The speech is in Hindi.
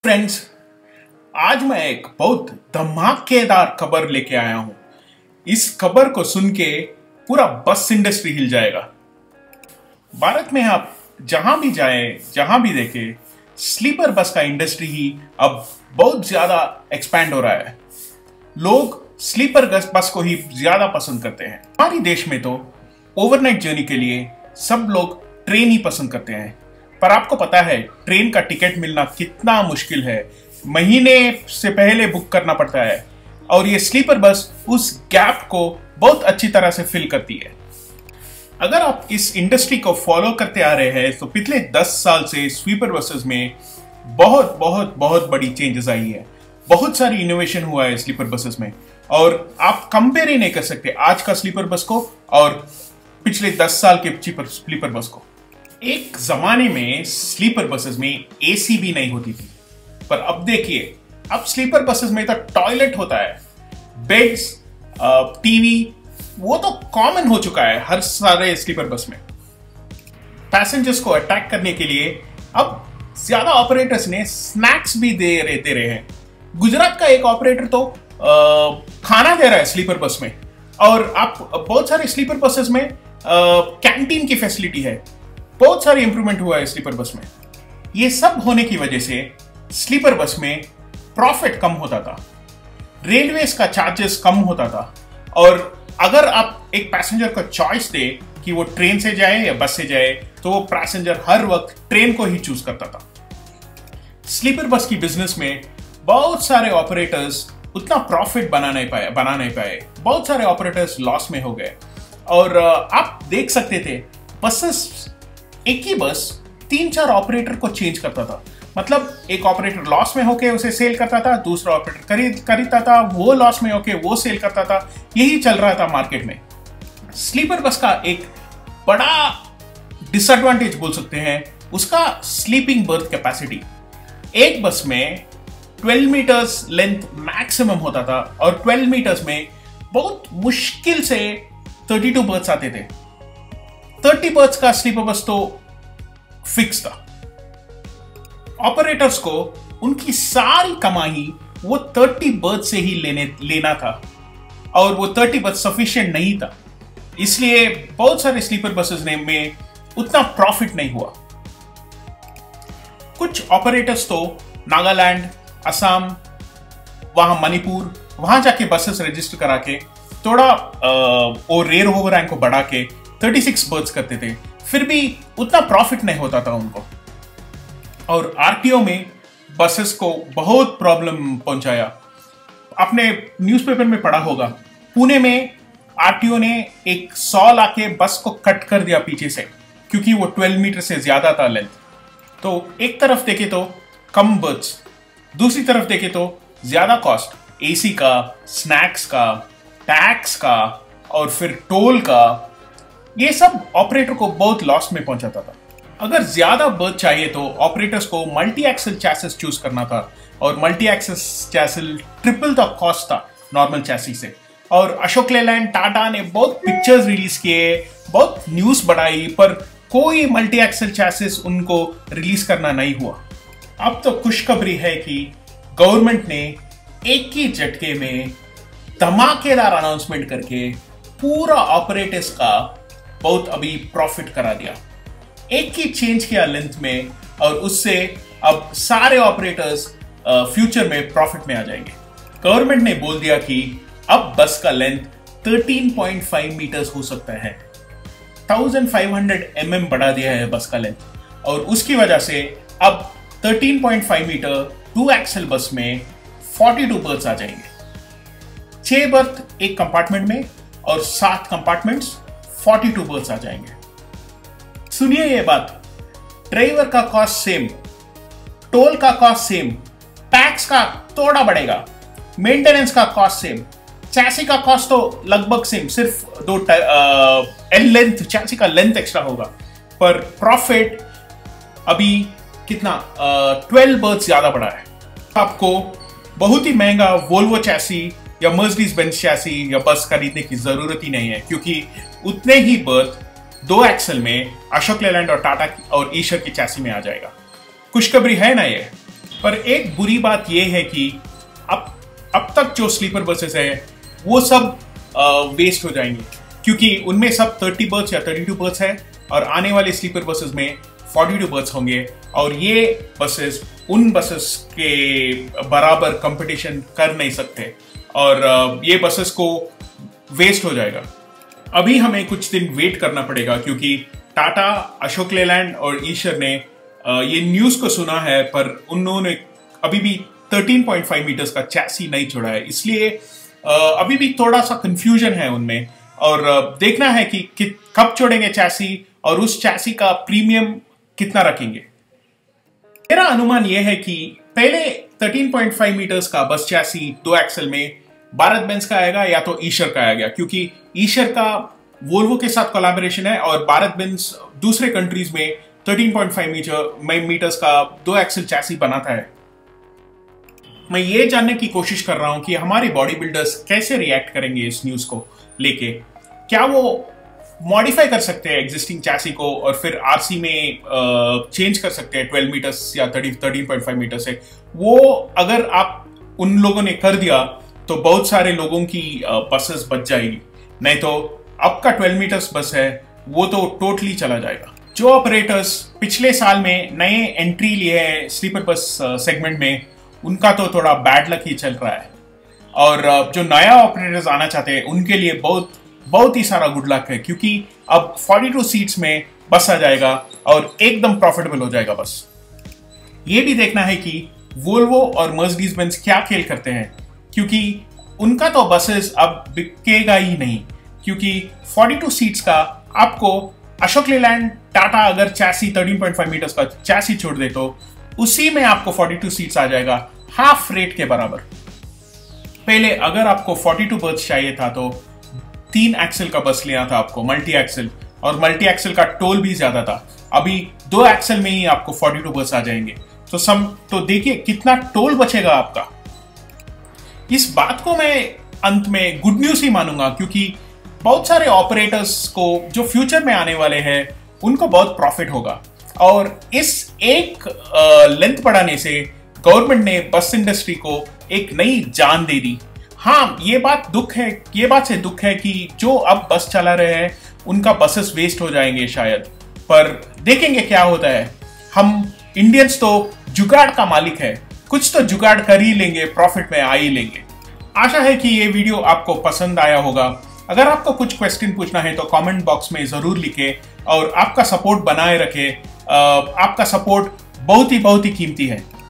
फ्रेंड्स, आज मैं एक बहुत धमाकेदार खबर लेके आया हूं। इस खबर को सुन के पूरा बस इंडस्ट्री हिल जाएगा। भारत में आप जहां भी जाएं, जहां भी देखें, स्लीपर बस का इंडस्ट्री ही अब बहुत ज्यादा एक्सपैंड हो रहा है। लोग स्लीपर बस को ही ज्यादा पसंद करते हैं। हमारे देश में तो ओवरनाइट जर्नी के लिए सब लोग ट्रेन ही पसंद करते हैं, पर आपको पता है ट्रेन का टिकट मिलना कितना मुश्किल है। महीने से पहले बुक करना पड़ता है और ये स्लीपर बस उस गैप को बहुत अच्छी तरह से फिल करती है। अगर आप इस इंडस्ट्री को फॉलो करते आ रहे हैं तो पिछले 10 साल से स्लीपर बसेस में बहुत बड़ी चेंजेस आई है। बहुत सारी इनोवेशन हुआ है स्लीपर बसेस में और आप कंपेयर ही नहीं कर सकते आज का स्लीपर बस को और पिछले 10 साल के स्लीपर बस को। एक जमाने में स्लीपर बसेस में एसी भी नहीं होती थी, पर अब देखिए, अब स्लीपर बसेस में तो टॉयलेट होता है, बेड्स, टीवी, वो तो कॉमन हो चुका है हर सारे स्लीपर बस में। पैसेंजर्स को अट्रैक्ट करने के लिए अब ज्यादा ऑपरेटर्स ने स्नैक्स भी दे रहे हैं। गुजरात का एक ऑपरेटर तो खाना दे रहा है स्लीपर बस में, और आप बहुत सारे स्लीपर बसेस में कैंटीन की फैसिलिटी है। बहुत सारी इंप्रूवमेंट हुआ है स्लीपर बस में। ये सब होने की वजह से स्लीपर बस में प्रॉफिट कम होता था, रेलवेज का चार्जेस कम होता था, और अगर आप एक पैसेंजर को चॉइस दे कि वो ट्रेन से जाए या बस से जाए, तो वो पैसेंजर हर वक्त ट्रेन को ही चूज करता था। स्लीपर बस की बिजनेस में बहुत सारे ऑपरेटर्स उतना प्रॉफिट बना नहीं पाए। बहुत सारे ऑपरेटर्स लॉस में हो गए, और आप देख सकते थे बसेस, एक ही बस 3-4 ऑपरेटर को चेंज करता था। मतलब एक ऑपरेटर लॉस में होके उसे सेल करता था, दूसरा ऑपरेटर खरीदता था, वो लॉस में होके वो सेल करता था। यही चल रहा था मार्केट में। स्लीपर बस का एक बड़ा डिसएडवांटेज बोल सकते हैं उसका स्लीपिंग बर्थ कैपेसिटी। एक बस में 12 मीटर्स लेंथ मैक्सिमम होता था, और 12 मीटर्स में बहुत मुश्किल से 32 बर्थ्स आते थे। 30 बर्थ्स का स्लीपर बस तो फिक्स था। ऑपरेटर्स को उनकी सारी कमाई वो 30 बर्थ से ही लेना था, और वो 30 बर्थ सफिशिएंट नहीं था, इसलिए बहुत सारे स्लीपर बसेस में उतना प्रॉफिट नहीं हुआ। कुछ ऑपरेटर्स तो नागालैंड, असम, वहां मणिपुर, वहां जाके बसेस रजिस्टर करा के थोड़ा और रेयर ओवर रैंक को बढ़ा के 36 बर्थ्स करते थे, फिर भी उतना प्रॉफिट नहीं होता था उनको। और आरटीओ में बसेस को बहुत प्रॉब्लम पहुंचाया। आपने न्यूज़पेपर में पढ़ा होगा, पुणे में आरटीओ ने एक 100 लाके बस को कट कर दिया पीछे से, क्योंकि वो 12 मीटर से ज्यादा था लेंथ। तो एक तरफ देखे तो कम बर्थ्स, दूसरी तरफ देखे तो ज्यादा कॉस्ट, एसी का, स्नैक्स का, टैक्स का, और फिर टोल का। ये सब ऑपरेटर को बहुत लॉस में पहुंचाता था। अगर ज्यादा बर्थ चाहिए तो ऑपरेटर्स को मल्टी एक्सल चैसिस चूज करना था, और multi axle chassis triple the cost था नॉर्मल चैसी से। और अशोक लेलैंड, टाटा ने बहुत पिक्चर्स रिलीज किए, बहुत न्यूज बढ़ाई, पर कोई मल्टी एक्सल चैसिस उनको रिलीज करना नहीं हुआ। अब तो खुशखबरी है कि गवर्नमेंट ने एक ही झटके में धमाकेदार अनाउंसमेंट करके पूरा ऑपरेटर्स का बहुत अभी प्रॉफिट करा दिया। एक ही चेंज किया लेंथ में, और उससे अब सारे ऑपरेटर्स फ्यूचर में प्रॉफिट में आ जाएंगे। गवर्नमेंट ने बोल दिया कि अब बस का लेंथ 13.5 मीटर्स हो सकता है। 1500 mm बढ़ा दिया है बस का लेंथ, और उसकी वजह से अब 13.5 मीटर 2 एक्सल बस में 42 बर्थ्स आ जाएंगे। 6 बर्थ एक कंपार्टमेंट में और 7 कंपार्टमेंट्स, 42 बर्थ्स आ जाएंगे। सुनिए ये बात, ड्राइवर का कॉस्ट सेम, टोल का कॉस्ट सेम, टैक्स का थोड़ा बढ़ेगा, मेंटेनेंस का कॉस्ट सेम, चैसी का कॉस्ट तो लगभग सेम, सिर्फ दो लेंथ, चैसी का लेंथ एक्स्ट्रा होगा, पर प्रॉफिट अभी कितना 12 बर्थ ज्यादा बढ़ा है। आपको बहुत ही महंगा वोल्वो चैसी या मर्सिडीज बेंज चैसी या बस खरीदने की जरूरत ही नहीं है, क्योंकि उतने ही बर्थ 2 एक्सल में अशोक लेलैंड और टाटा और ईशर की चैसी में आ जाएगा। खुशखबरी है ना ये। पर एक बुरी बात यह है कि अब तक जो स्लीपर बसेस है वो सब वेस्ट हो जाएंगे, क्योंकि उनमें सब 30 बर्थ या 32 बर्थ है और आने वाले स्लीपर बसेस में 42 बर्थ होंगे और ये बसेस उन बसेस के बराबर कंपटीशन कर नहीं सकते और ये बसेस को वेस्ट हो जाएगा। अभी हमें कुछ दिन वेट करना पड़ेगा, क्योंकि टाटा, अशोक लेलैंड और ईशर ने ये न्यूज को सुना है, पर उन्होंने अभी भी 13.5 मीटर्स का चैसी नहीं छोड़ा है, इसलिए अभी भी थोड़ा सा कंफ्यूजन है उनमें और देखना है कि कब छोड़ेंगे चैसी और उस चैसी का प्रीमियम कितना रखेंगे। मेरा अनुमान यह है कि पहले 13.5 मीटर्स का बस चैसी 2 एक्सल में भारत बेंज का आएगा या तो ईशर का आएगा, क्योंकि ईशर का वोल्वो के साथ कोलैबोरेशन है और भारत बेंज दूसरे कंट्रीज में 13.5 मीटर्स का 2 एक्सल चैसी बनाता है। मैं ये जानने की कोशिश कर रहा हूं कि हमारे बॉडी बिल्डर्स कैसे रिएक्ट करेंगे इस न्यूज को लेके। क्या वो मॉडिफाई कर सकते हैं एग्जिस्टिंग चैसी को और फिर आरसी में चेंज कर सकते हैं 12 मीटर्स या 13.5 मीटर से? वो अगर आप उन लोगों ने कर दिया तो बहुत सारे लोगों की बसेस बच जाएगी, नहीं तो अब का 12 मीटर्स बस है वो तो टोटली चला जाएगा। जो ऑपरेटर्स पिछले साल में नए एंट्री लिए हैं स्लीपर बस सेगमेंट में, उनका तो थोड़ा बैड लक ही चल रहा है और जो नया ऑपरेटर्स आना चाहते हैं उनके लिए बहुत ही सारा गुड लक है, क्योंकि अब 42 सीट्स में बस आ जाएगा और एकदम प्रॉफिटेबल हो जाएगा बस। ये भी देखना है कि वोल्वो और मर्सिडीज बेंज क्या खेल करते हैं, क्योंकि उनका तो बसेस अब बिकेगा ही नहीं, क्योंकि 42 सीट्स का आपको अशोक लेलैंड, टाटा अगर चैसी 13.5 मीटर्स का चैसी छोड़ दे तो उसी में आपको 42 सीट्स आ जाएगा, हाफ रेट के बराबर। पहले अगर आपको 42 बर्थ चाहिए था तो 3 एक्सल का बस लेना था आपको, मल्टी एक्सल, और मल्टी एक्सल का टोल भी ज्यादा था। अभी 2 एक्सल में ही आपको 42 बस आ जाएंगे, तो देखिए कितना टोल बचेगा आपका। इस बात को मैं अंत में गुड न्यूज ही मानूंगा, क्योंकि बहुत सारे ऑपरेटर्स को जो फ्यूचर में आने वाले हैं उनको बहुत प्रॉफिट होगा और इस एक लेंथ बढ़ाने से गवर्नमेंट ने बस इंडस्ट्री को एक नई जान दे दी। हाँ, ये बात से दुख है कि जो अब बस चला रहे हैं उनका बसेस वेस्ट हो जाएंगे शायद, पर देखेंगे क्या होता है। हम इंडियंस तो जुगाड़ का मालिक है, कुछ तो जुगाड़ कर ही लेंगे, प्रॉफिट में आ ही लेंगे। आशा है कि ये वीडियो आपको पसंद आया होगा। अगर आपको कुछ क्वेश्चन पूछना है तो कमेंट बॉक्स में जरूर लिखें और आपका सपोर्ट बनाए रखें। आपका सपोर्ट बहुत ही कीमती है।